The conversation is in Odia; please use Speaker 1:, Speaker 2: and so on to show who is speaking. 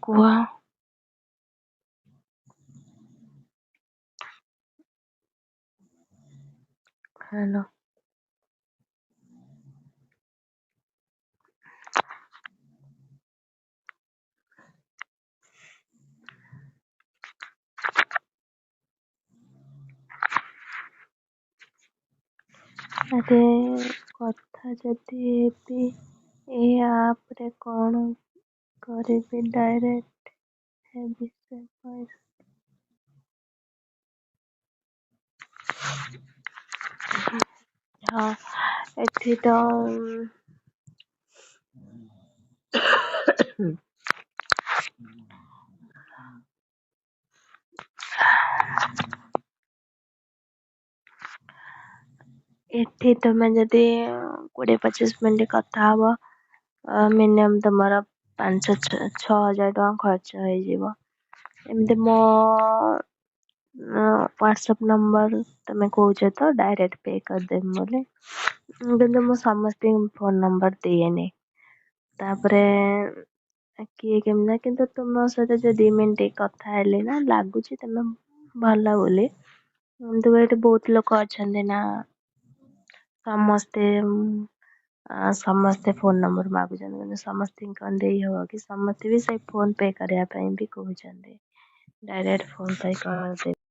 Speaker 1: କୁହ। ହ୍ୟାଲୋ। ଆରେ କଥା ଯଦି ହେବି ଏ ଆପରେ କଣ କରିବି ଡାଇରେକ୍ଟ ହେବି ସେ ପଇସା। ହଁ ଏଠି ତ ଏଠି ତମେ ଯଦି 20-25 ମିନିଟ୍ କଥା ହବ ମିନିମମ୍ ତମର 5-6 ହଜାର ଟଙ୍କା ଖର୍ଚ୍ଚ ହେଇଯିବ। ଏମିତି ମୋ WhatsApp ନମ୍ବର ତମେ କହୁଛ ତ ଡାଇରେକ୍ଟ ପେ କରିଦେବି ବୋଲି, କିନ୍ତୁ ମୁଁ ସମସ୍ତଙ୍କୁ ଫୋନ ନମ୍ବର ଦିଏନି। ତାପରେ କିଏ କେମିତି, କିନ୍ତୁ ତୁମ ସହିତ ଯୋଉ 2 ମିନିଟ୍ କଥା ହେଲି ନା ଲାଗୁଛି ତମେ ଭଲ ବୋଲି। କିନ୍ତୁ ଏଠି ବହୁତ ଲୋକ ଅଛନ୍ତି ନା, ସମସ୍ତେ ଫୋନ ନମ୍ବର ମାଗୁଛନ୍ତି, କିନ୍ତୁ ସମସ୍ତଙ୍କୁ କଣ ଦେଇ ହବ କି? ସମସ୍ତେ ବି ସେଇ ଫୋନ ପେ କରିବା ପାଇଁ ବି କହୁଛନ୍ତି। ଡାଇରେକ୍ଟ ଫୋନ ପେ କରିଦେବି।